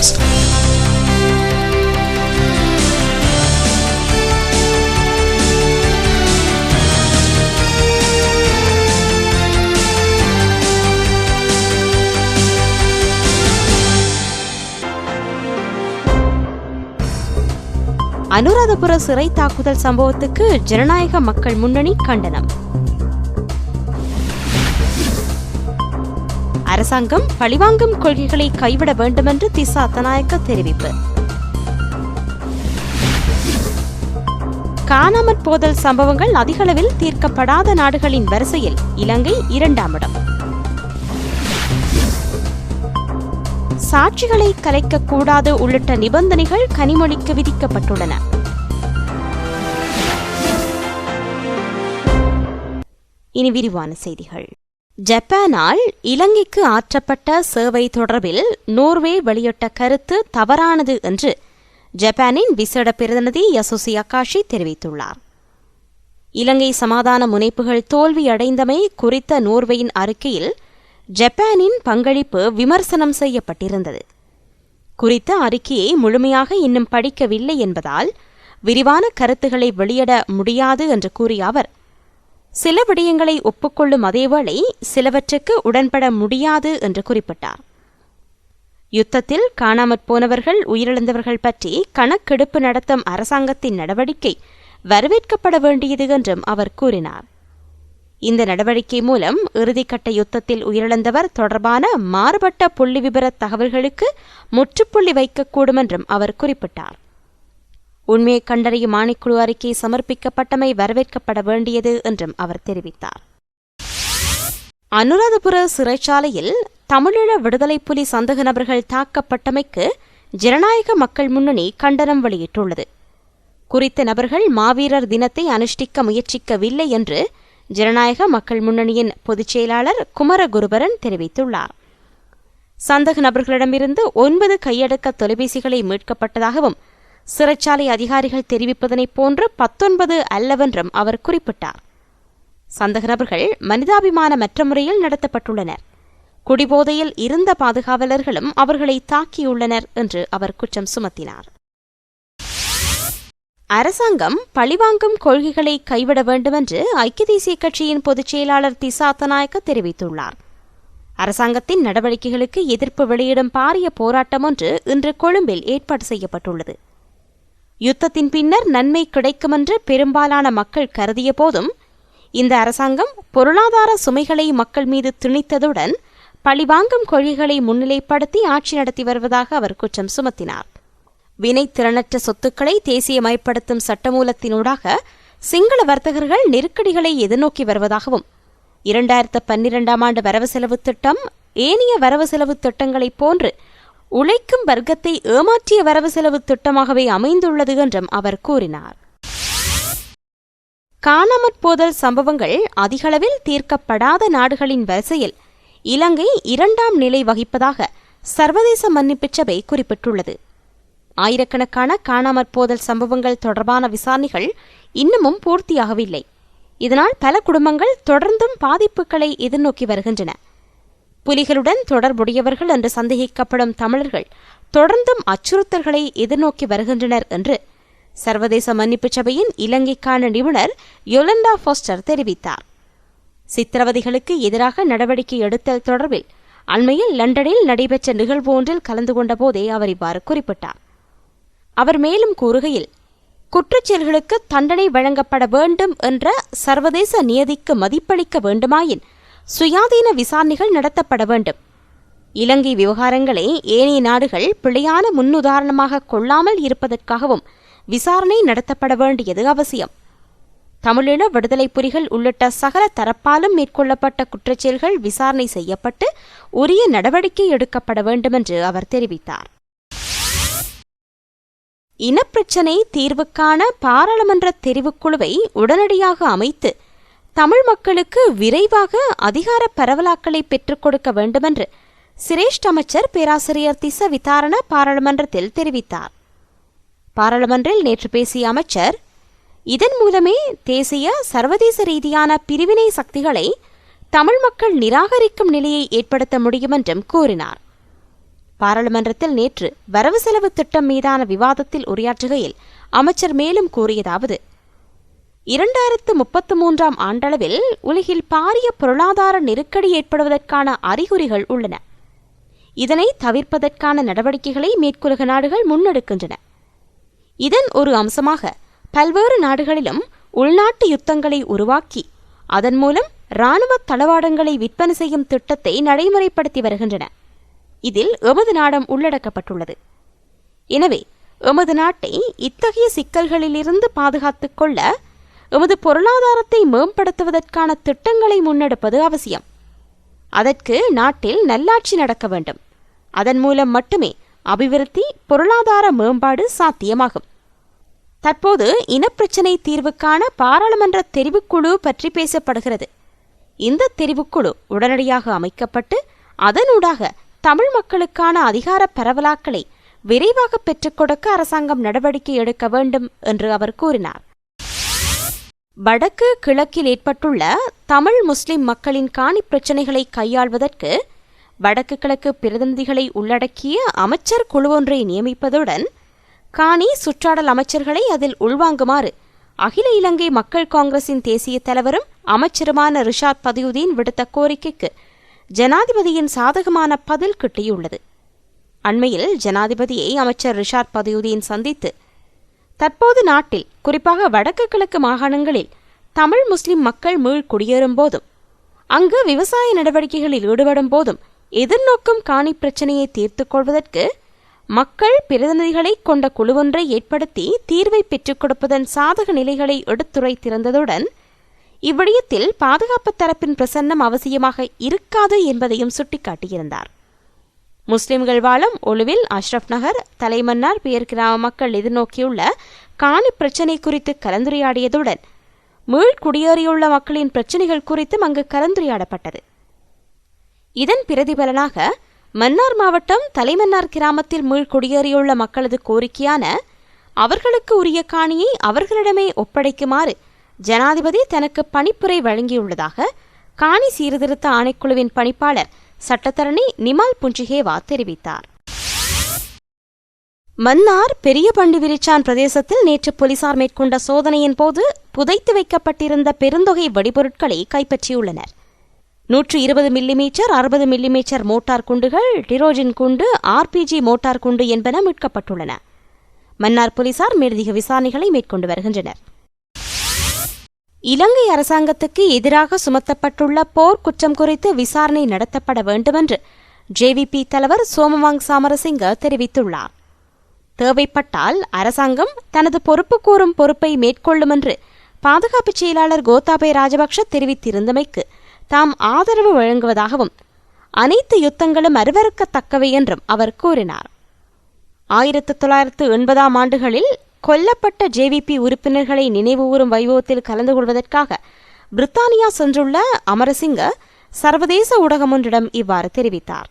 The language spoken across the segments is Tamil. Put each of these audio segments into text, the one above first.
பாட்காஸ்ட். அனுராதபுர சிறை தாக்குதல் சம்பவத்துக்கு ஜனநாயக மக்கள் முன்னணி கண்டனம். அரசாங்கம் பழிவாங்கும் கொள்கைகளை கைவிட வேண்டுமென்று திசா அத்தநாயக்க தெரிவிப்பு. காணாமற் போதல் சம்பவங்கள் அதிகளவில் தீர்க்கப்படாத நாடுகளின் வரிசையில் இலங்கை 2ஆம் இடம். சாட்சிகளை கலைக்கக்கூடாது உள்ளிட்ட நிபந்தனைகள் கனிமொழிக்கு விதிக்கப்பட்டுள்ளன. இனி விரிவான செய்திகள். ஜப்பானால் இலங்கைக்கு ஆற்றப்பட்ட சேவை தொடர்பில் நோர்வே வெளியிட்ட கருத்து தவறானது என்று ஜப்பானின் விசேட பிரதிநிதி யசுசி அகாஷி தெரிவித்துள்ளார். இலங்கை சமாதான முனைப்புகள் தோல்வியடைந்தமை குறித்த நோர்வேயின் அறிக்கையில் ஜப்பானின் பங்களிப்பு விமர்சனம் செய்யப்பட்டிருந்தது. குறித்த அறிக்கையை முழுமையாக இன்னும் படிக்கவில்லை என்பதால் விரிவான கருத்துக்களை வெளியிட முடியாது என்று கூறிய அவர், சில விடயங்களை ஒப்புக்கொள்ளும் அதேவேளை சிலவற்றுக்கு உடன்பட முடியாது என்று குறிப்பிட்டார். யுத்தத்தில் காணாமற் போனவர்கள், உயிரிழந்தவர்கள் பற்றி கணக்கெடுப்பு நடத்தும் அரசாங்கத்தின் நடவடிக்கை வரவேற்கப்பட வேண்டியது என்றும் அவர் கூறினார். இந்த நடவடிக்கை மூலம் இறுதிக்கட்ட யுத்தத்தில் உயிரிழந்தவர் தொடர்பான மாறுபட்ட புள்ளிவிபர தகவல்களுக்கு முற்றுப்புள்ளி வைக்கக்கூடும் என்றும் அவர் குறிப்பிட்டார். உண்மையை கண்டறியும் ஆணைக்குழு அறிக்கை சமர்ப்பிக்கப்பட்டமை வரவேற்கப்பட வேண்டியது என்றும் அவர் தெரிவித்தார். அனுராதபுர சிறைச்சாலையில் தமிழீழ விடுதலை புலி சந்தேக நபர்கள் தாக்கப்பட்டமைக்கு ஜனநாயக மக்கள் முன்னணி கண்டனம் வெளியிட்டுள்ளது. குறித்த நபர்கள் மாவீரர் தினத்தை அனுஷ்டிக்க முயற்சிக்கவில்லை என்று ஜனநாயக மக்கள் முன்னணியின் பொதுச் செயலாளர் குமரகுருபரன் தெரிவித்துள்ளார். சந்தேக நபர்களிடமிருந்து 9 கையடக்க தொலைபேசிகளை மீட்கப்பட்டதாகவும் சிறைச்சாலை அதிகாரிகள் தெரிவிப்பதனைப் போன்று 19 அல்லவென்றும் அவர் குறிப்பிட்டார். சந்தேக நபர்கள் மனிதாபிமானமற்ற முறையில் நடத்தப்பட்டுள்ளனர். குடிபோதையில் இருந்த பாதுகாவலர்களும் அவர்களை தாக்கியுள்ளனர் என்று அவர் குற்றம் சுமத்தினார். அரசாங்கம் பழிவாங்கும் கொள்கைகளை கைவிட வேண்டுமென்று ஐக்கிய தேசிய கட்சியின் பொதுச் செயலாளர் திசா அத்தநாயக்க தெரிவித்துள்ளார். அரசாங்கத்தின் நடவடிக்கைகளுக்கு எதிர்ப்பு வெளியிடும் பாரிய போராட்டம் ஒன்று இன்று கொழும்பில் ஏற்பாடு செய்யப்பட்டுள்ளது. யுத்தத்தின் பின்னர் நன்மை கிடைக்குமென்று பெரும்பாலான மக்கள் கருதிய போதும் இந்த அரசாங்கம் பொருளாதார சுமைகளை மக்கள் மீது திணித்ததுடன் பழிவாங்கும் கொள்கைகளை முன்னிலைப்படுத்தி ஆட்சி நடத்தி வருவதாக அவர் குற்றம் சுமத்தினார். வினைத்திறனற்ற சொத்துக்களை தேசியமயப்படுத்தும் சட்டமூலத்தினூடாக சிங்கள வர்த்தகர்கள் நெருக்கடிகளை எதிர்நோக்கி வருவதாகவும் 2012ஆம் ஆண்டு வரவு செலவு திட்டம் ஏனைய வரவு செலவு திட்டங்களைப் போன்று உழைக்கும் வர்க்கத்தை ஏமாற்றிய வரவு செலவு திட்டமாகவே அமைந்துள்ளது என்றும் அவர் கூறினார். காணாமற் போதல் சம்பவங்கள் அதிகளவில் தீர்க்கப்படாத நாடுகளின் வரிசையில் இலங்கை 2ஆம் நிலை வகிப்பதாக சர்வதேச மன்னிப்புச் சபை குறிப்பிட்டுள்ளது. ஆயிரக்கணக்கான காணாமற் போதல் சம்பவங்கள் தொடர்பான விசாரணைகள் இன்னமும் பூர்த்தியாகவில்லை. இதனால் பல குடும்பங்கள் தொடர்ந்தும் பாதிப்புகளை எதிர்நோக்கி வருகின்றன. புலிகளுடன் தொடர்புடையவர்கள் என்று சந்தேகிக்கப்படும் தமிழர்கள் தொடர்ந்தும் அச்சுறுத்தல்களை எதிர்நோக்கி வருகின்றனர் என்று சர்வதேச மன்னிப்புச் சபையின் இலங்கைக்கான நிபுணர் யோலண்டா ஃபாஸ்டர் தெரிவித்தார். சித்திரவதைகளுக்கு எதிராக நடவடிக்கை எடுத்தல் தொடர்பில் அண்மையில் லண்டனில் நடைபெற்ற நிகழ்வு ஒன்றில் கலந்து கொண்ட போதே அவர் இவ்வாறு குறிப்பிட்டார். அவர் மேலும் கூறுகையில், குற்றச்செயல்களுக்கு தண்டனை வழங்கப்பட வேண்டும் என்ற சர்வதேச நியதிக்கு மதிப்பளிக்க வேண்டுமாயின் சுயாதீன விசாரணைகள் நடத்தப்பட வேண்டும். இலங்கை விவகாரங்களை ஏனைய நாடுகள் பிழையான முன்னுதாரணமாக கொள்ளாமல் இருப்பதற்காகவும் விசாரணை நடத்தப்பட வேண்டியது அவசியம். தமிழீழ விடுதலை புலிகள் உள்ளிட்ட சகல தரப்பாலும் மேற்கொள்ளப்பட்ட குற்றச்செயல்கள் விசாரணை செய்யப்பட்டு உரிய நடவடிக்கை எடுக்கப்பட வேண்டும் என்று அவர் தெரிவித்தார். இனப்பிரச்சினை தீர்வுக்கான பாராளுமன்ற தெரிவுக்குழுவை உடனடியாக அமைத்து தமிழ் மக்களுக்கு விரைவாக அதிகார பரவலாக்களை பெற்றுக் கொடுக்க வேண்டுமென்று சிரேஷ்ட அமைச்சர் பேராசிரியர் திச விதாரண பாராளுமன்றத்தில் தெரிவித்தார். பாராளுமன்றில் நேற்று பேசிய அமைச்சர், இதன் மூலமே தேசிய சர்வதேச ரீதியான பிரிவினை சக்திகளை தமிழ் மக்கள் நிராகரிக்கும் நிலையை ஏற்படுத்த முடியும் என்றும் கூறினார். பாராளுமன்றத்தில் நேற்று வரவு செலவு திட்டம் மீதான விவாதத்தில் உரையாற்றுகையில் அமைச்சர் மேலும் கூறியதாவது, 2033 ஆண்டளவில் உலகில் பாரிய பொருளாதார நெருக்கடி ஏற்படுவதற்கான அறிகுறிகள் உள்ளன. இதனை தவிர்ப்பதற்கான நடவடிக்கைகளை மேற்குலக நாடுகள் முன்னெடுக்கின்றன. இதன் ஒரு அம்சமாக பல்வேறு நாடுகளிலும் உள்நாட்டு யுத்தங்களை உருவாக்கி அதன் மூலம் இராணுவ தளவாடங்களை விற்பனை செய்யும் திட்டத்தை நடைமுறைப்படுத்தி வருகின்றன. இதில் எமது நாடும் உள்ளடக்கப்பட்டுள்ளது. எனவே எமது நாட்டை இத்தகைய சிக்கல்களிலிருந்து பாதுகாத்துக் கொள்ள எமது பொருளாதாரத்தை மேம்படுத்துவதற்கான திட்டங்களை முன்னெடுப்பது அவசியம். அதற்கு நாட்டில் நல்லாட்சி நடக்க வேண்டும். அதன் மூலம் மட்டுமே அபிவிருத்தி, பொருளாதார மேம்பாடு சாத்தியமாகும். தற்போது இனப்பிரச்சினை தீர்வுக்கான பாராளுமன்ற தெரிவுக்குழு பற்றி பேசப்படுகிறது. இந்த தெரிவுக்குழு உடனடியாக அமைக்கப்பட்டு அதனூடாக தமிழ் மக்களுக்கான அதிகார பரவலாக்களை விரைவாக பெற்றுக் கொடுக்க அரசாங்கம் நடவடிக்கை எடுக்க வேண்டும் என்று அவர் கூறினார். வடக்கு கிழக்கில் ஏற்பட்டுள்ள தமிழ் முஸ்லிம் மக்களின் காணி பிரச்சினைகளை கையாள்வதற்கு வடக்கு கிழக்கு பிரதிநிதிகளை உள்ளடக்கிய அமைச்சர் குழு ஒன்றை நியமிப்பதுடன் காணி சுற்றாடல் அமைச்சர்களை அதில் உள்வாங்குமாறு அகில இலங்கை மக்கள் காங்கிரசின் தேசிய தலைவரும் அமைச்சருமான ரிஷாத் பதியுதீன் விடுத்த கோரிக்கைக்கு ஜனாதிபதியின் சாதகமான பதில் கிட்டியுள்ளது. அண்மையில் ஜனாதிபதியை அமைச்சர் ரிஷாத் பதியுதீன் சந்தித்து தற்போது நாட்டில் குறிப்பாக வடக்கு கிழக்கு மாகாணங்களில் தமிழ் முஸ்லிம் மக்கள் மீள் குடியேறும் போதும் அங்கு விவசாய நடவடிக்கைகளில் ஈடுபடும் போதும் எதிர்நோக்கும் காணி பிரச்சினையை தீர்த்துக் கொள்வதற்கு மக்கள் பிரதிநிதிகளை கொண்ட குழுவொன்றை ஏற்படுத்தி தீர்வை பெற்றுக் கொடுப்பதன் சாதக நிலைகளை எடுத்துரைத்திருந்ததுடன் இவ்விடயத்தில் பாதுகாப்பு தரப்பின் பிரசன்னம் அவசியமாக இருக்காது என்பதையும் சுட்டிக்காட்டியிருந்தார். முஸ்லிம்கள் வாழும் ஒலுவில், அஷ்ரப் நகர், தலைமன்னார், பியர் கிராம மக்கள் எதிர்நோக்கியுள்ள காணி பிரச்சினை குறித்து கலந்துரையாடியதுடன் மீள் குடியேறியுள்ள மக்களின் பிரச்சினைகள் குறித்தும் அங்கு கலந்துரையாடப்பட்டது. இதன் பிரதிபலனாக மன்னார் மாவட்டம் தலைமன்னார் கிராமத்தில் மீள் குடியேறியுள்ள மக்களது கோரிக்கையான அவர்களுக்கு உரிய காணியை அவர்களிடமே ஒப்படைக்குமாறு ஜனாதிபதி தனக்கு பணிப்புரை வழங்கியுள்ளதாக காணி சீர்திருத்த ஆணைக்குழுவின் பணிப்பாளர் சட்டத்தரணி நிமால் புஞ்சிகேவா தெரிவித்தார். மன்னார் பெரிய பண்டிவிரிச்சான் பிரதேசத்தில் நேற்று போலீசார் மேற்கொண்ட சோதனையின் போது புதைத்து வைக்கப்பட்டிருந்த பெருந்தொகை வெடிபொருட்களை கைப்பற்றியுள்ளனர். 120 மில்லிமீட்டர் 60 மில்லிமீட்டர் மோட்டார் குண்டுகள், டிரோஜின் குண்டு, ஆர்பிஜி மோட்டார் குண்டு என்பன மீட்கப்பட்டுள்ளன. மன்னார் போலீசார் மேலதிக விசாரணைகளை மேற்கொண்டு வருகின்றனர். இலங்கை அரசாங்கத்துக்கு எதிராக சுமத்தப்பட்டுள்ள போர் குற்றம் குறித்து விசாரணை நடத்தப்பட வேண்டுமென்று ஜேவிபி தலைவர் சோமவாங் சாமரசிங்க தெரிவித்துள்ளார். தேவைப்பட்டால் அரசாங்கம் தனது பொறுப்பு கூறும் பொறுப்பை மேற்கொள்ளும் என்று பாதுகாப்பு செயலாளர் கோத்தாபய ராஜபக்ஷ தெரிவித்திருந்தமைக்கு தாம் ஆதரவு வழங்குவதாகவும் அனைத்து யுத்தங்களும் அருவருக்கத்தக்கவை என்றும் அவர் கூறினார். 1980 ஆண்டுகளில் கொல்லப்பட்ட ஜேவிபி உறுப்பினர்களை நினைவுகூரும் வைபவத்தில் கலந்து கொள்வதற்காக பிரித்தானியா சென்றுள்ள அமரசிங்க சர்வதேச ஊடகம் ஒன்றிடம் இவ்வாறு தெரிவித்தார்.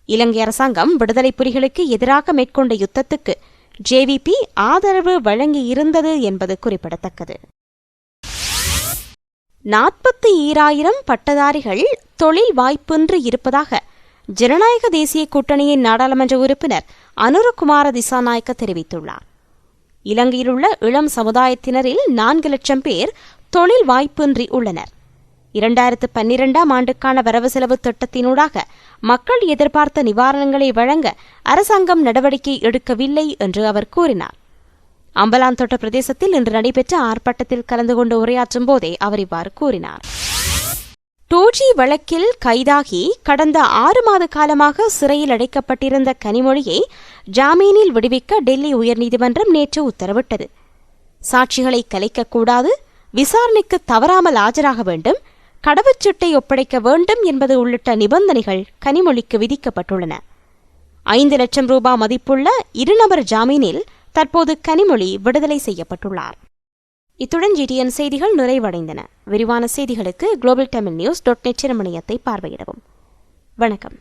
இலங்கை அரசாங்கம் விடுதலை புலிகளுக்கு எதிராக மேற்கொண்ட யுத்தத்துக்கு ஜேவிபி ஆதரவு வழங்கியிருந்தது என்பது குறிப்பிடத்தக்கது. 42,000 பட்டதாரிகள் தொழில் வாய்ப்பின்றி இருப்பதாக ஜனநாயக தேசிய கூட்டணியின் நாடாளுமன்ற உறுப்பினர் அனுரகுமார திசாநாயக்க தெரிவித்துள்ளார். இலங்கையில் உள்ள இளம் சமுதாயத்தினரில் 4 லட்சம் பேர் தொழில் வாய்ப்பின்றி உள்ளனர். 2012 ஆண்டுக்கான வரவு செலவு திட்டத்தினூடாக மக்கள் எதிர்பார்த்த நிவாரணங்களை வழங்க அரசாங்கம் நடவடிக்கை எடுக்கவில்லை என்று அவர் கூறினார். அம்பலாந்தோட்ட பிரதேசத்தில் இன்று நடைபெற்ற ஆர்ப்பாட்டத்தில் கலந்து கொண்டு உரையாற்றும் போதே அவர் இவ்வாறு கூறினார். 2G வழக்கில் கைதாகி கடந்த 6 மாத காலமாக சிறையில் அடைக்கப்பட்டிருந்த கனிமொழியை ஜாமீனில் விடுவிக்க டெல்லி உயர்நீதிமன்றம் நேற்று உத்தரவிட்டது. சாட்சிகளை கலைக்கக்கூடாது, விசாரணைக்கு தவறாமல் ஆஜராக வேண்டும், கடவுச்சீட்டை ஒப்படைக்க வேண்டும் என்பது உள்ளிட்ட நிபந்தனைகள் கனிமொழிக்கு விதிக்கப்பட்டுள்ளன. 5 லட்சம் ரூபாய் மதிப்புள்ள 2 நபர் ஜாமீனில் தற்போது கனிமொழி விடுதலை செய்யப்பட்டுள்ளார். இத்துடன் GTN செய்திகள் நிறைவடைந்தன. விரிவான செய்திகளுக்கு globaltamilnews.net இணையத்தை பார்வையிடவும். வணக்கம்.